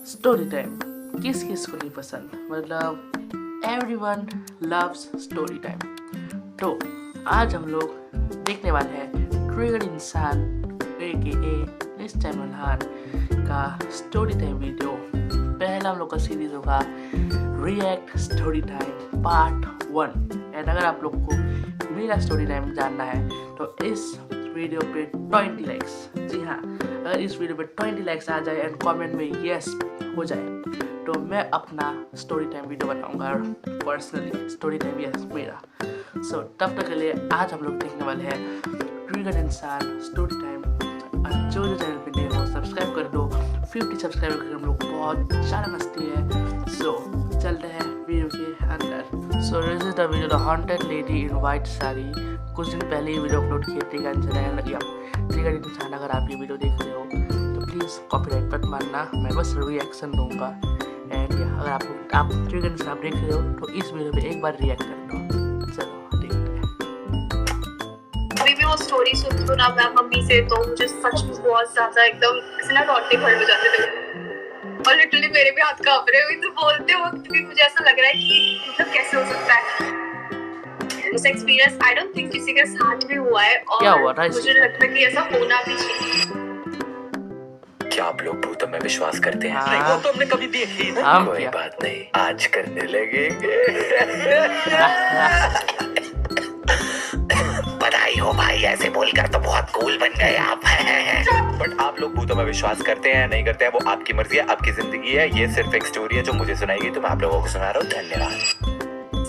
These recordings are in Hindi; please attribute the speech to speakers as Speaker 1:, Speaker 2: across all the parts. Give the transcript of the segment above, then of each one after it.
Speaker 1: स्टोरी टाइम किस किस को नहीं पसंद, मतलब एवरीवन लव्स स्टोरी टाइम। तो आज हम लोग देखने वाले हैं ट्रिगर इंसान AKA निश्चय मल्हान का स्टोरी टाइम वीडियो। पहला हम लोग का सीरीज होगा react story time part 1। And अगर आप लोग को मेरा स्टोरी टाइम जानना है तो इस वीडियो पे 20 लाइक्स, जी हाँ, अगर इस वीडियो पे 20 लाइक्स आ जाए एंड कमेंट में यस हो जाए तो मैं अपना स्टोरी टाइम वीडियो बनाऊंगा, पर्सनली स्टोरी टाइम यस मेरा। सो तब तक के लिए आज हम लोग देखने वाले हैं ट्रिगर इंसान स्टोरी टाइम। जो चैनल पे नए हो सब्सक्राइब कर दो, 50 सब्सक्राइबर करके हम लोग बहुत ज़्यादा मस्ती है। सो चलते हैं वीडियो के अंदर। So this is the video the haunted lady in white sari. कुछ दिन पहले ही वीडियो अपलोड किए ट्रिगर इंसान। अगर आप ये वीडियो देख रहे हो तो प्लीज़ कॉपीराइट मत मानना, मैं बस रिएक्शन दूंगा। एंड अगर आप ट्रिगर इंसान देख रहे हो तो इस वीडियो पे एक बार रिएक्ट कर दो। चलो देखते हैं।
Speaker 2: अभी भी वो स्टोरी सुनती हूँ ना मैं मम्मी से, तो मुझे सच में बहुत ज्यादा एकदम ऐसे ना रोंगटे खड़े हो जाते थे और लिटरली मेरे भी हाथ कांप रहे हुए। तो बोलते वक्त भी मुझे ऐसा लग रहा है कि मतलब कैसे हो सकता है ऐसा एक्सपीरियंस। आई डोंट थिंक किसी के साथ भी हुआ है
Speaker 1: क्या हुआ
Speaker 2: और
Speaker 1: था
Speaker 2: मुझे लगता है कि ऐसा होना भी चाहिए।
Speaker 3: क्या आप लोग भूतों में विश्वास करते हैं?
Speaker 1: हाँ।
Speaker 3: नहीं, वो तो हमने कभी देखी नहीं।
Speaker 1: हम
Speaker 3: कोई
Speaker 1: क्या?
Speaker 3: बात नहीं, आज करने लगेंगे। बधाई हो भाई, ऐसे बोलकर तो बहुत कूल बन गए आप। बट आप लोग भूतों में विश्वास करते हैं नहीं करते हैं वो आपकी मर्जी है, आपकी जिंदगी है। ये सिर्फ एक स्टोरी है जो मुझे सुनाई गई, तो मैं आप लोगों को सुना रहा हूँ। धन्यवाद।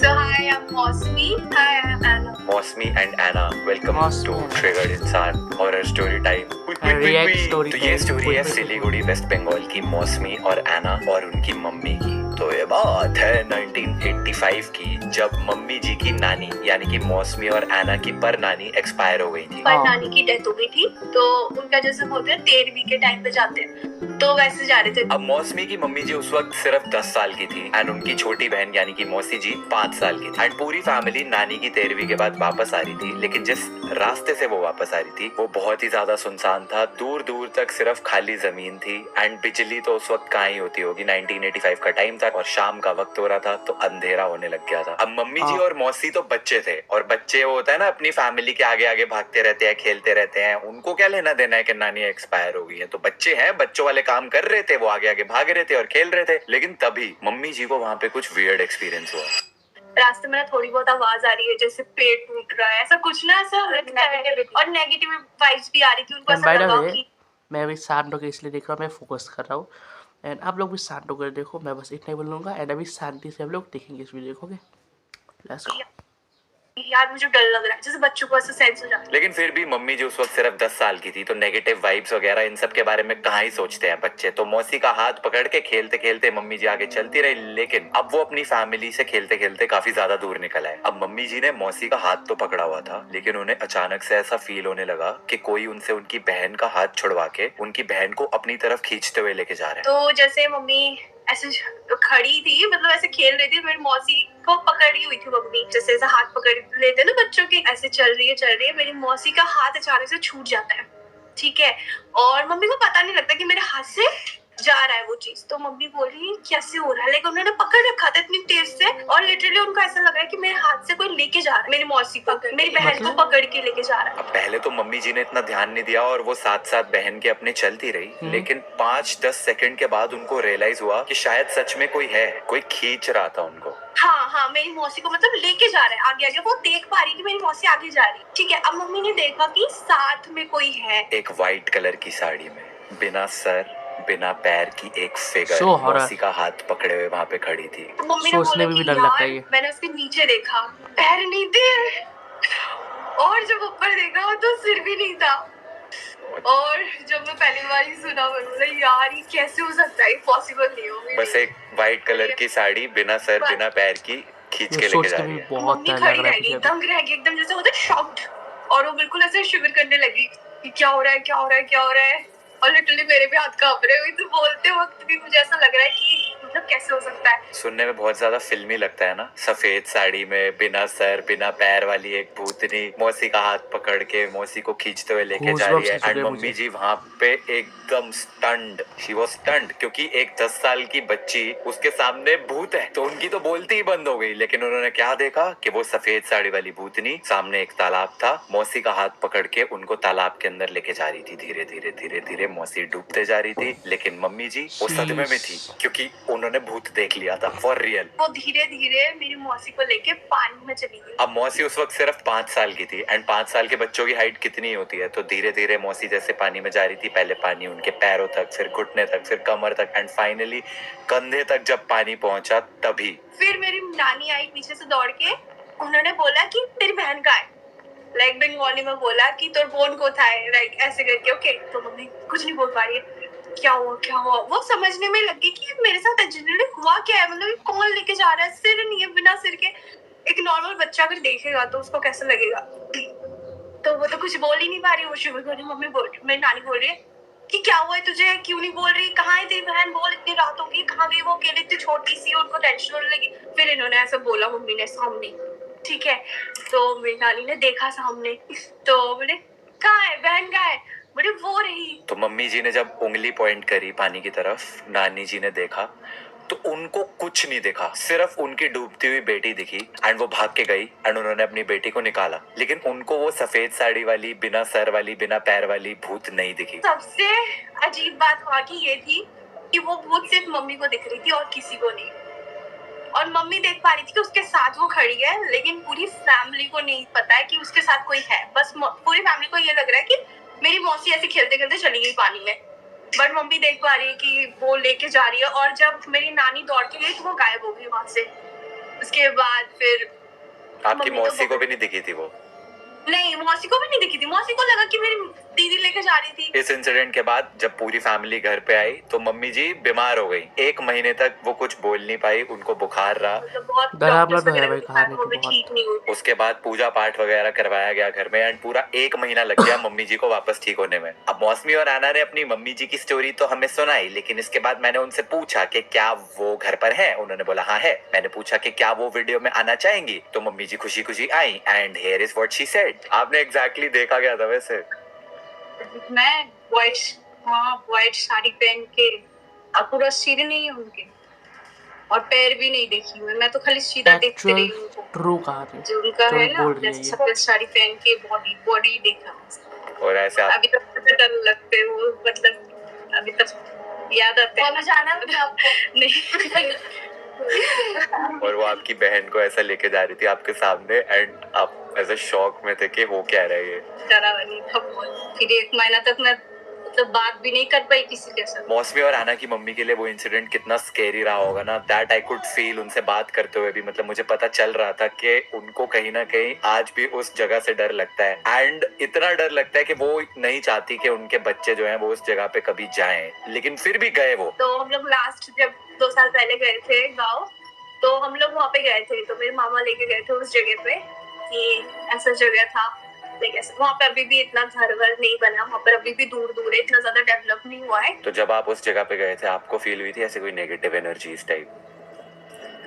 Speaker 2: So hi, I'm Mosmi. Hi, I'm Anna.
Speaker 3: Mosmi and Anna, welcome
Speaker 1: Mosmi
Speaker 3: to
Speaker 1: and
Speaker 3: Triggered इंसान horror story time.
Speaker 1: React story
Speaker 3: तो
Speaker 1: time.
Speaker 3: ये स्टोरी है सिलीगुड़ी वेस्ट बंगाल की मौसमी और एना और उनकी मम्मी की। तो ये बात है 1985 की, जब मम्मी जी की नानी यानी कि मौसमी और एना की पर नानी एक्सपायर हो गई थी।
Speaker 2: पर नानी की डेथ हो गई थी, तो उनका जैसे बोलते हैं 13वीं के टाइम पे जाते हैं, तो वैसे जा रहे थे।
Speaker 3: अब मौसमी की मम्मी जी उस वक्त सिर्फ 10 साल की थी एंड उनकी छोटी बहन यानी कि मौसी जी 5 साल की थी। एंड पूरी फैमिली नानी की 13वीं के बाद वापस आ रही थी, लेकिन जिस रास्ते से वो वापस आ रही थी वो बहुत ही ज्यादा सुनसान था। दूर दूर तक सिर्फ खाली जमीन थी एंड बिजली तो उस वक्त कहाँ ही होती होगी। 1985 का टाइम था और शाम का वक्त हो रहा था, तो अंधेरा होने लग गया था। अब मम्मी जी और मौसी तो बच्चे थे, और बच्चे वो होता है ना अपनी फैमिली के आगे आगे भागते रहते हैं, खेलते रहते हैं। उनको क्या लेना देना है कि नानी एक्सपायर हो गई है, तो बच्चे हैं, बच्चों वाले काम कर रहे थे, वो आगे आगे भाग रहे थे और खेल रहे थे। लेकिन तभी मम्मी जी को वहाँ पे कुछ वियर्ड एक्सपीरियंस हुआ।
Speaker 2: रास्ते में ना थोड़ी बहुत आवाज आ रही है जैसे पेड़ टूट रहा है, ऐसा कुछ ना, ऐसा और नेगेटिव वाइब्स भी आ रही थी। उनको ऐसा लगा कि
Speaker 1: मैं भी शांत होकर इसलिए देख रहा हूँ, मैं फोकस कर रहा हूँ एंड आप लोग भी शांत होकर देखो। मैं बस इतना ही बोलूँगा एंड अभी शांति से हम लोग देखेंगे इस वीडियो को। Let's go.
Speaker 2: यार मुझे डर लग रहा है, जैसे बच्चों को ऐसा सेंस हो जाता है।
Speaker 3: लेकिन फिर भी मम्मी जी उस वक्त सिर्फ 10 साल की थी, तो नेगेटिव वाइब्स वगैरह इन सब के बारे में कहाँ ही सोचते हैं बच्चे। तो मौसी का हाथ पकड़ के खेलते खेलते मम्मी जी आगे चलती रही, लेकिन अब वो अपनी फैमिली से खेलते खेलते काफी ज्यादा दूर निकल आए। अब मम्मी जी ने मौसी का हाथ तो पकड़ा हुआ था, लेकिन उन्हें अचानक से ऐसा फील होने लगा कि कोई उनसे उनकी बहन का हाथ छुड़वा के उनकी बहन को अपनी तरफ खींचते हुए लेके जा रहे हैं।
Speaker 2: तो जैसे मम्मी ऐसे खड़ी थी, मतलब ऐसे खेल रही थी, मेरी मौसी को पकड़ी हुई थी मम्मी, जैसे ऐसा हाथ पकड़ लेते ना बच्चों के, ऐसे चल रही है। मेरी मौसी का हाथ अचानक से छूट जाता है, ठीक है, और मम्मी को पता नहीं लगता कि मेरे हाथ से जा रहा है वो चीज। तो मम्मी बोल रही है कैसे हो रहा है, लेकिन उन्होंने पकड़ रखा था इतनी तेज से, और लिटरली उनको ऐसा लग रहा है कि मेरे हाथ से कोई लेके जा रहा है, मेरी मौसी को, मेरी बहन को पकड़ के लेके जा रहा है।
Speaker 3: अब पहले तो मम्मी जी ने इतना ध्यान नहीं दिया और वो साथ साथ बहन के अपने चलती रही, लेकिन 5-10 सेकंड के बाद उनको रियलाइज हुआ कि शायद सच में कोई है, कोई खींच रहा था उनको।
Speaker 2: हाँ, मेरी मौसी को मतलब लेके जा रहा है आगे। वो देख पा रही कि मेरी मौसी आगे जा रही, ठीक है। अब मम्मी ने देखा कि साथ में कोई है,
Speaker 3: एक व्हाइट कलर की साड़ी में, बिना सर बिना पैर की एक फिगर मौसी का हाथ पकड़े हुए वहाँ पे खड़ी थी।
Speaker 2: मम्मी ने बोला कि यार मैंने उसके नीचे देखा, पैर नहीं थे, और जब ऊपर देखा तो सिर भी नहीं था। और जब मैं पहली बार ही सुना, मैं बोला यार ये कैसे हो सकता है, पॉसिबल नहीं होगा।
Speaker 3: बस एक व्हाइट कलर की साड़ी बिना सर बिना पैर की खींच के लेके जा रही है।
Speaker 2: मम्मी खड़ी रह गई, दंग रह गई एकदम, जैसे होता है शॉक्ड, और वो बिल्कुल ऐसे शिवर करने लगी कि क्या हो रहा है। और लिटरली मेरे भी हाथ कांप रहे हुए। तो बोलते वक्त भी मुझे ऐसा लग रहा है कि मतलब कैसे हो सकता है?
Speaker 3: सुनने में बहुत ज्यादा फिल्मी लगता है ना, सफेद साड़ी में बिना सर बिना पैर वाली एक भूतनी मौसी का हाथ पकड़ के मौसी को खींचते हुए लेके जा रही है।
Speaker 1: Goosebumps आ
Speaker 3: एंड
Speaker 1: चुके हैं
Speaker 3: मम्मी
Speaker 1: मुझे।
Speaker 3: जी वहां पे एकदम स्टंड, शी वाज स्टंड, क्योंकि एक 10 साल की बच्ची उसके सामने भूत है तो उनकी तो बोलती ही बंद हो गई। लेकिन उन्होंने क्या देखा कि वो सफेद साड़ी वाली भूतनी सामने एक तालाब था, मौसी का हाथ पकड़ के उनको तालाब के अंदर लेके जा रही थी। धीरे धीरे धीरे धीरे मौसी डूबते जा रही थी, लेकिन मम्मी जी वो सदमे में थी क्योंकि उन्होंने भूत देख लिया था फॉर रियल।
Speaker 2: वो धीरे धीरे मेरी मौसी को लेके पानी में चली गई।
Speaker 3: अब मौसी उस वक्त सिर्फ 5 साल की थी एंड 5 साल के बच्चों की हाइट कितनी होती है, तो धीरे धीरे मौसी जैसे पानी में जा रही थी, पहले पानी उनके पैरों तक, फिर घुटने तक, फिर कमर तक एंड फाइनली कंधे तक जब पानी पहुंचा तभी
Speaker 2: फिर मेरी नानी आई पीछे से दौड़ के, उन्होंने बोला कि तेरी बहन का है, लाइक बंगाली में बोला कि तोर बोन को था, लाइक ऐसे करके। ओके, तो मम्मी कुछ नहीं बोल पा रही है, क्या हुआ वो समझने में लगी कि मेरे साथ जनरली हुआ क्या है, मतलब ये कौन लेके जा रहा है, सिर नहीं है, बिना सिर के। एक नॉर्मल बच्चा अगर देखेगा तो उसको कैसा लगेगा, तो वो तो कुछ बोल ही नहीं पा रही। वो शुरू करी, मम्मी बोल, मेरी नानी बोल रही है कि क्या हुआ है तुझे, क्यों नहीं बोल रही, कहाँ है तेरी बहन, बोल, इतनी रात होगी, कहाँ गई वो, अकेले इतनी छोटी सी, उनको टेंशन होने लगी। फिर इन्होंने ऐसा बोला मम्मी ने सामने, ठीक है, तो मेरी नानी ने देखा सामने, तो बोले कहाँ है बहन, कहाँ है, बोले वो रही।
Speaker 3: तो मम्मी जी ने जब उंगली पॉइंट करी पानी की तरफ, नानी जी ने देखा तो उनको कुछ नहीं दिखा, सिर्फ उनकी डूबती हुई बेटी दिखी एंड वो भाग के गई एंड उन्होंने अपनी बेटी को निकाला, लेकिन उनको वो सफेद साड़ी वाली बिना सर वाली बिना पैर वाली भूत नहीं दिखी।
Speaker 2: सबसे अजीब बात वहाँ की ये थी कि वो भूत सिर्फ मम्मी को दिख रही थी और किसी को नहीं, और मम्मी देख पा रही थी कि उसके साथ वो खड़ी है, लेकिन पूरी फैमिली को नहीं पता है कि उसके साथ कोई है। बस पूरी फैमिली को ये लग रहा है कि मेरी मौसी ऐसे खेलते खेलते चली गई पानी में, बट मम्मी देख पा रही है कि वो लेके जा रही है। और जब मेरी नानी दौड़ के गई तो वो गायब हो गई वहां से। उसके बाद फिर
Speaker 3: आपकी मौसी को भी नहीं दिखी थी वो?
Speaker 2: नहीं, मौसी को भी नहीं दिखी थी। मौसी को लगा कि मेरी दीदी लेके जा रही थी।
Speaker 3: इस इंसिडेंट के बाद जब पूरी फैमिली घर पे आई तो मम्मी जी बीमार हो गई, 1 महीने तक वो कुछ बोल नहीं पाई, उनको बुखार रहा,
Speaker 2: मतलब बहुत
Speaker 1: डरावना
Speaker 2: डॉक्टर्स
Speaker 1: तो है
Speaker 2: वगैरह
Speaker 1: भाई
Speaker 2: को
Speaker 1: कहानी
Speaker 2: वो
Speaker 1: तो
Speaker 2: भी
Speaker 1: बहुत।
Speaker 2: ठीक नहीं हुई।
Speaker 3: उसके बाद पूजा पाठ वगैरह करवाया गया घर में एंड पूरा 1 महीना लग गया मम्मी जी को वापस ठीक होने में। अब मौसमी और आना ने अपनी मम्मी जी की स्टोरी तो हमें सुनाई, लेकिन इसके बाद मैंने उनसे पूछा कि क्या वो घर पर है, उन्होंने बोला हाँ है। मैंने पूछा कि क्या वो वीडियो में आना चाहेंगी, तो मम्मी जी खुशी खुशी I and here is what she said. आपने एग्जैक्टली देखा क्या था वैसे?
Speaker 2: मैं व्हाइट साड़ी पहन के, और पूरा सिर नहीं है उनके और पैर भी नहीं देखी मैं तो खाली सीधा देखते रही हूँ उनको।
Speaker 1: ट्रू कहानी
Speaker 2: जो उनका
Speaker 1: जो
Speaker 2: है
Speaker 1: भी
Speaker 2: ना,
Speaker 1: बोल रही है
Speaker 2: जैसे
Speaker 1: ये।
Speaker 2: सफेद साड़ी पहन के बॉडी देखा।
Speaker 3: और ऐसे आप
Speaker 2: अभी तक मुझे डर लगते हैं वो, मतलब अभी तक याद आते हैं। जाना है आपको? नहीं।
Speaker 3: और वो आपकी बहन को ऐसा लेके जा रही थी आपके सामने एंड आप ऐसे शॉक में थे कि हो क्या रहा है ये।
Speaker 2: डरा नहीं था बहुत। फिर 1 महीना तक मैं मतलब बात भी नहीं कर पाई किसी के साथ।
Speaker 3: मौसमी और आना की मम्मी के लिए वो इंसिडेंट कितना स्केरी रहा होगा ना, दैट आई कुड फील। उनसे बात करते हुए भी मतलब मुझे पता चल रहा था कि उनको कहीं ना कहीं आज भी उस जगह से डर लगता है एंड इतना डर लगता है कि वो नहीं चाहती कि उनके बच्चे जो हैं वो उस जगह पे कभी जाएं, लेकिन फिर भी गए वो।
Speaker 2: तो हम लोग लास्ट जब 2 साल पहले गए थे गाँव, तो हम लोग वहाँ पे गए थे, तो मेरे मामा लेके गए थे उस जगह पे कि ऐसा जगह था। वहाँ पे अभी भी इतना घर वर नहीं बना, वहाँ पर अभी भी दूर दूर है, इतना ज्यादा डेवलप नहीं हुआ है।
Speaker 3: तो जब आप उस जगह पे गए थे आपको फील हुई थी ऐसे कोई नेगेटिव एनर्जी इस टाइप?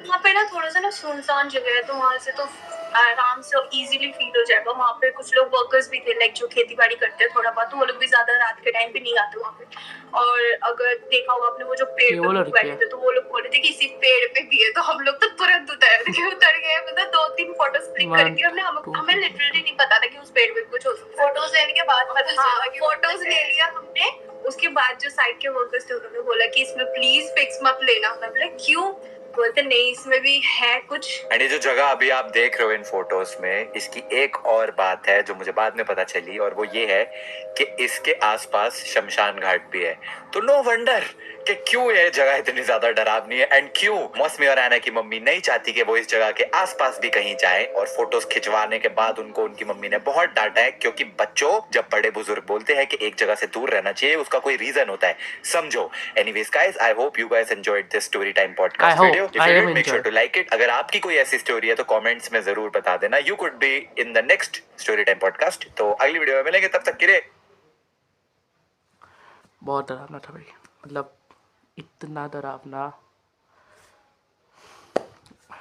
Speaker 2: वहाँ पे ना थोड़ा सा ना सुनसान जगह है, तो वहाँ से तो आराम से इजीली फील हो जाएगा। वहाँ पे कुछ लोग वर्कर्स भी थे, लाइक जो खेती बाड़ी करते हैं थोड़ा बहुत, तो वो लोग भी ज्यादा रात के टाइम पे नहीं आते वहाँ पे। और अगर देखा होगा आपने वो जो पेड़ पे लोग बैठे थे, तो वो लोग बोले थे कि इसी पेड़ पे भी है, तो हम लोग तो तुरंत उतर गए। मतलब 2-3 फोटोज क्लिक करके हमें लिटरली नहीं पता था कि उस पेड़ पे कुछ हो सकता है। फोटोज लेने के बाद पता चला कि फोटोज ले लिया हमने। उसके बाद जो साइड के वर्कर्स थे उन्होंने बोला कि इसमें प्लीज पिक्स मत लेना। मैं बोला क्यों? बोलते नहीं इसमें भी है कुछ।
Speaker 3: एंड ये जो जगह अभी आप देख रहे हो इन फोटोज में, इसकी एक और बात है जो मुझे बाद में पता चली, और वो ये है कि इसके आसपास शमशान घाट भी है। तो नो वंडर कि क्यों ये जगह इतनी ज्यादा डरावनी है एंड क्यों मौसमी और आना की मम्मी नहीं चाहती कि वो इस जगह के आसपास भी कहीं जाए। और फोटोज खिंचवाने के बाद उनको उनकी मम्मी ने बहुत डांटा है, क्योंकि बच्चों जब बड़े बुजुर्ग बोलते हैं कि एक जगह से दूर रहना चाहिए, उसका कोई रीजन होता है, समझो। Anyways guys, I hope you guys enjoyed this story time podcast video. If you did, make sure to like it. अगर आपकी कोई ऐसी स्टोरी है तो कमेंट्स में जरूर बता देना। You could be in the next story time podcast. तो अगली वीडियो में मिलेंगे, तब तक के लिए
Speaker 1: बहुत डरावना था भाई, मतलब इतना डरावना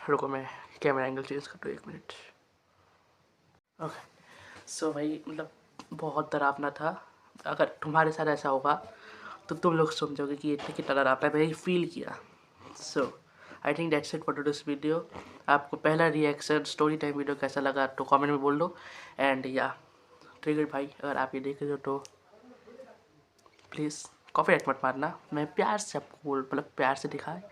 Speaker 1: रुको मैं कैमरा एंगल चेंज कर दूँ 1 मिनट। ओके सो भाई मतलब बहुत डरावना था। अगर तुम्हारे साथ ऐसा होगा तो तुम लोग समझोगे कि ये कितना डरावना है। मैंने फील किया। So I think that's it for this video. आपको पहला रिएक्शन स्टोरी टाइम वीडियो कैसा लगा तो कमेंट में बोल दो। एंड या ट्रिगर भाई अगर आप ये देख रहे हो तो प्लीज़ कॉपीराइट मत मारना। मैं प्यार से आपको मतलब प्यार से दिखाए,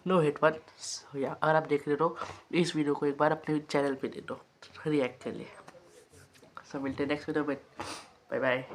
Speaker 1: नो हिट वन। सो या अगर आप देख रहे हो तो इस वीडियो को एक बार अपने चैनल पे दे दो रिएक्ट के लिए। सो मिलते हैं नेक्स्ट वीडियो में। Bye bye.